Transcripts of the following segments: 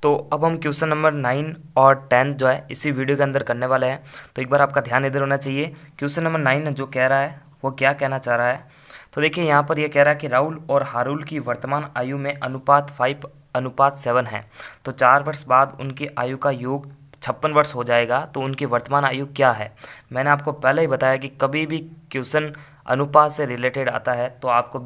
तो अब हम क्वेश्चन नंबर 9 और 10 जो है इसी वीडियो के अंदर करने वाले हैं। तो एक बार आपका ध्यान इधर होना चाहिए। क्वेश्चन नंबर 9 जो कह रहा है वो क्या कहना चाह रहा है, तो देखिए यहाँ पर ये कह रहा है कि राहुल और हारुल की वर्तमान आयु में अनुपात 5:7 है। तो 4 वर्ष बाद उनकी आयु का योग 56 वर्ष हो जाएगा। तो उनकी वर्तमान आयु क्या है। मैंने आपको पहले ही बताया कि कभी भी क्वेश्चन अनुपात से रिलेटेड आता है तो आपको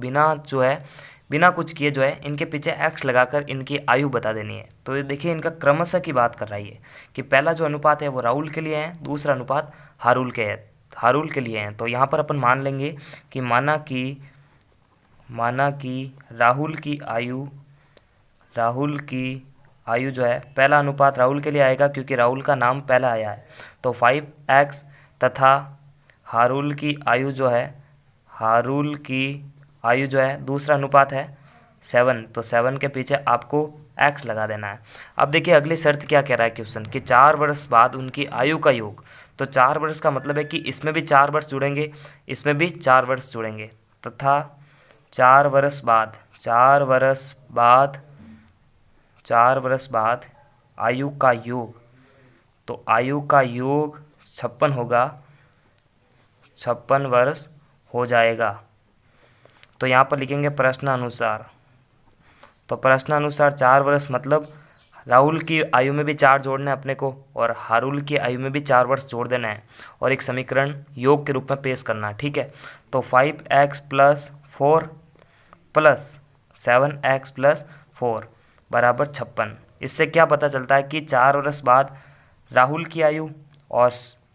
बिना कुछ किए जो है इनके पीछे एक्स लगाकर इनकी आयु बता देनी है। तो ये देखिए इनका क्रमशः की बात कर रहा है ये कि पहला जो अनुपात है वो राहुल के लिए है, दूसरा अनुपात हारुल के लिए है। तो यहाँ पर अपन मान लेंगे कि माना कि राहुल की आयु जो है पहला अनुपात राहुल के लिए आएगा क्योंकि राहुल का नाम पहला आया है। तो 5x तथा हारुल की आयु जो है दूसरा अनुपात है 7। तो 7 के पीछे आपको x लगा देना है। अब देखिए अगली शर्त क्या कह रहा है क्वेश्चन कि 4 वर्ष बाद उनकी आयु का योग। तो 4 वर्ष का मतलब है कि इसमें भी 4 वर्ष जुड़ेंगे, इसमें भी 4 वर्ष जुड़ेंगे तथा 4 वर्ष बाद आयु का योग। तो आयु का योग 56 होगा, 56 वर्ष हो जाएगा। तो यहाँ पर लिखेंगे प्रश्नानुसार। तो प्रश्नानुसार 4 वर्ष मतलब राहुल की आयु में भी 4 जोड़ना है अपने को और हारुल की आयु में भी 4 वर्ष जोड़ देना है और एक समीकरण योग के रूप में पेश करना है। ठीक है। तो 5x + 4 + 7x + 4 बराबर 56। इससे क्या पता चलता है कि 4 वर्ष बाद राहुल की आयु और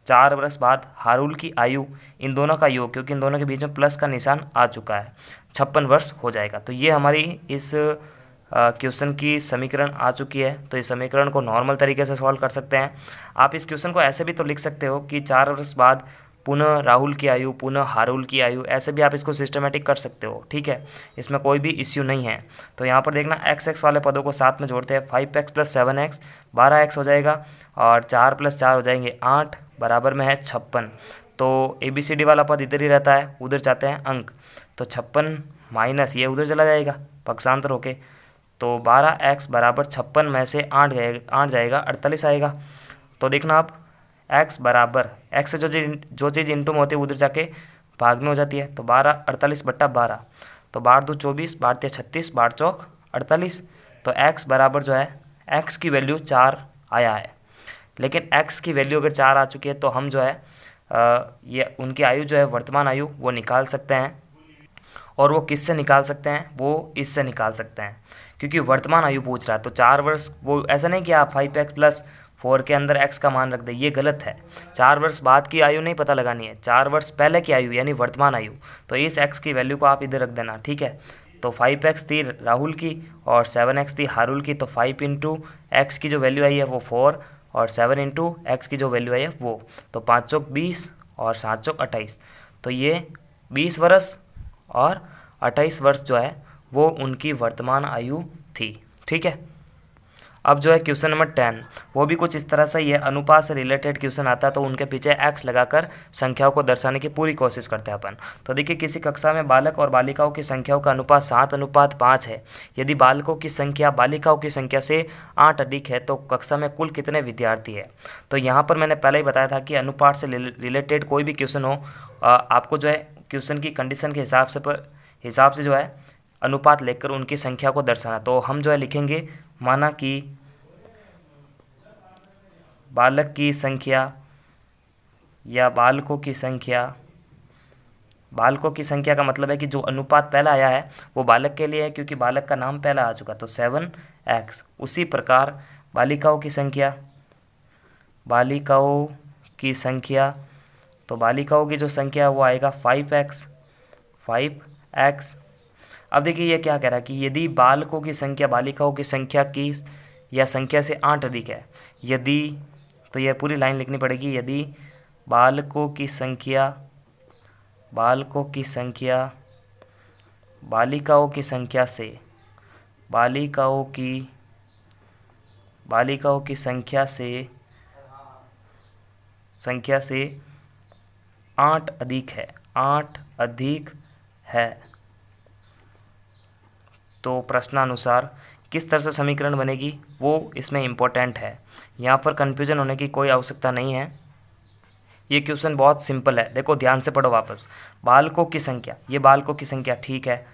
4 वर्ष बाद हारुल की आयु, इन दोनों का योग, क्योंकि इन दोनों के बीच में प्लस का निशान आ चुका है, 56 वर्ष हो जाएगा। तो ये हमारी इस क्वेश्चन की समीकरण आ चुकी है। तो इस समीकरण को नॉर्मल तरीके से सॉल्व कर सकते हैं। आप इस क्वेश्चन को ऐसे भी तो लिख सकते हो कि 4 वर्ष बाद पुनः राहुल की आयु, पुनः हारुल की आयु, ऐसे भी आप इसको सिस्टमेटिक कर सकते हो। ठीक है, इसमें कोई भी इश्यू नहीं है। तो यहाँ पर देखना x वाले पदों को साथ में जोड़ते हैं। 5x + 7x 12x हो जाएगा और 4 + 4 हो जाएंगे 8 बराबर में है 56। तो ABCD वाला पद इधर ही रहता है, उधर जाते हैं अंक। तो 56 माइनस ये उधर चला जाएगा पक्षांतर होके। तो 12x बराबर 56 में से 8 जाएगा 48 आएगा। तो देखना आप x बराबर x से जो चीज़ इंटू में होती है उधर जाके भाग में हो जाती है। तो 12 48/12। तो 12 2 24, 12 3 36, 12 चौक 48। तो x बराबर जो है x की वैल्यू 4 आया है। लेकिन x की वैल्यू अगर 4 आ चुकी है तो हम जो है ये उनकी आयु जो है वर्तमान आयु वो निकाल सकते हैं। और वो किससे निकाल सकते हैं, वो इससे निकाल सकते हैं क्योंकि वर्तमान आयु पूछ रहा है। तो 4 वर्ष, वो ऐसा नहीं कि आप 5x + 4 के अंदर x का मान रख दे, ये गलत है। 4 वर्ष बाद की आयु नहीं पता लगानी है, 4 वर्ष पहले की आयु यानी वर्तमान आयु। तो इस x की वैल्यू को आप इधर रख देना। ठीक है। तो 5x थी राहुल की और 7x थी हारुल की। तो 5 × x की जो वैल्यू आई है वो 4 और 7 × x की जो वैल्यू आई है वो। तो 5 चौक 20 और 7 चौक 28। तो ये 20 वर्ष और 28 वर्ष जो है वो उनकी वर्तमान आयु थी। ठीक है। अब जो है क्वेश्चन नंबर 10, वो भी कुछ इस तरह से ये अनुपात से रिलेटेड क्वेश्चन आता है। तो उनके पीछे x लगाकर संख्याओं को दर्शाने की पूरी कोशिश करते हैं अपन। तो देखिए किसी कक्षा में बालक और बालिकाओं की संख्याओं का अनुपात 7:5 है। यदि बालकों की संख्या बालिकाओं की संख्या से 8 अधिक है तो कक्षा में कुल कितने विद्यार्थी है। तो यहाँ पर मैंने पहले ही बताया था कि अनुपात से रिलेटेड कोई भी क्वेश्चन हो, आपको जो है क्वेश्चन की कंडीशन के हिसाब से जो है अनुपात लेकर उनकी संख्या को दर्शाना। तो हम जो है लिखेंगे माना कि बालक की संख्या या बालकों की संख्या का मतलब है कि जो अनुपात पहला आया है वो बालक के लिए है क्योंकि बालक का नाम पहला आ चुका। तो 7x। उसी प्रकार बालिकाओं की संख्या, तो बालिकाओं की जो संख्या वो आएगा 5x। अब देखिए ये क्या कह रहा है कि यदि बालकों की संख्या बालिकाओं की संख्या की या संख्या से 8 अधिक है, यदि, तो यह पूरी लाइन लिखनी पड़ेगी। यदि बालकों की संख्या बालिकाओं की संख्या से 8 अधिक है तो प्रश्नानुसार किस तरह से समीकरण बनेगी वो इसमें इम्पोर्टेंट है। यहाँ पर कन्फ्यूजन होने की कोई आवश्यकता नहीं है। ये क्वेश्चन बहुत सिंपल है, देखो ध्यान से पढ़ो वापस। बालकों की संख्या, ये बालकों की संख्या ठीक है,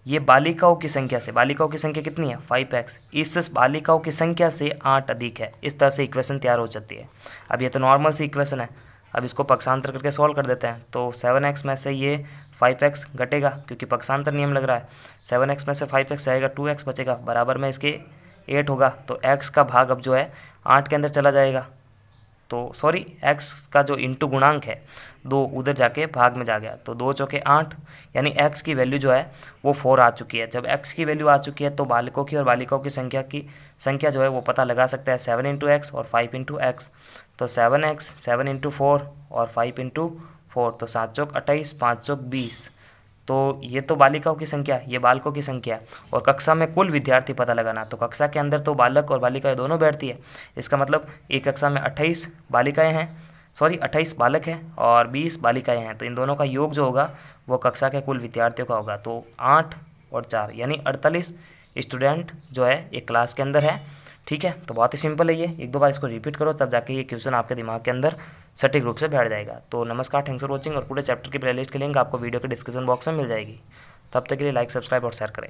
ये बालिकाओं की संख्या से, बालिकाओं की संख्या कितनी है 5x, इस बालिकाओं की संख्या से 8 अधिक है। इस तरह से इक्वेशन तैयार हो जाती है। अब ये तो नॉर्मल सी इक्वेशन है, अब इसको पक्षांतर करके सॉल्व कर देते हैं। तो 7x में से ये 5x घटेगा क्योंकि पक्षांतर नियम लग रहा है। 7x में से 5x जाएगा, 2x बचेगा, बराबर में इसके 8 होगा। तो x का भाग अब जो है 8 के अंदर चला जाएगा। तो सॉरी, x का जो इंटू गुणांक है 2 उधर जाके भाग में जा गया, तो 2 चौके 8, यानी x की वैल्यू जो है वो 4 आ चुकी है। जब x की वैल्यू आ चुकी है तो बालकों की और बालिकाओं की संख्या जो है वो पता लगा सकता है 7 इंटू एक्स और 5 इंटू एक्स। तो 7x 7 इंटू 4 और 5 इंटू 4, तो 7 चौक 28, 5 चौक 20। तो ये तो बालिकाओं की संख्या, ये बालकों की संख्या। और कक्षा में कुल विद्यार्थी पता लगाना, तो कक्षा के अंदर तो बालक और बालिकाएं दोनों बैठती है। इसका मतलब एक कक्षा में 28 बालिकाएं हैं, सॉरी 28 बालक हैं और 20 बालिकाएं हैं। तो इन दोनों का योग जो होगा वो कक्षा के कुल विद्यार्थियों का होगा। तो 8 और 4 यानी 48 स्टूडेंट जो है एक क्लास के अंदर है। ठीक है, तो बहुत ही सिंपल है ये, एक दो बार इसको रिपीट करो तब जाके ये क्वेश्चन आपके दिमाग के अंदर सटीक रूप से बैठ जाएगा। तो नमस्कार, थैंक्स फॉर वॉचिंग, और पूरे चैप्टर की प्लेलिस्ट की लिंक आपको वीडियो के डिस्क्रिप्शन बॉक्स में मिल जाएगी। तब तक के लिए लाइक, सब्सक्राइब और शेयर करें।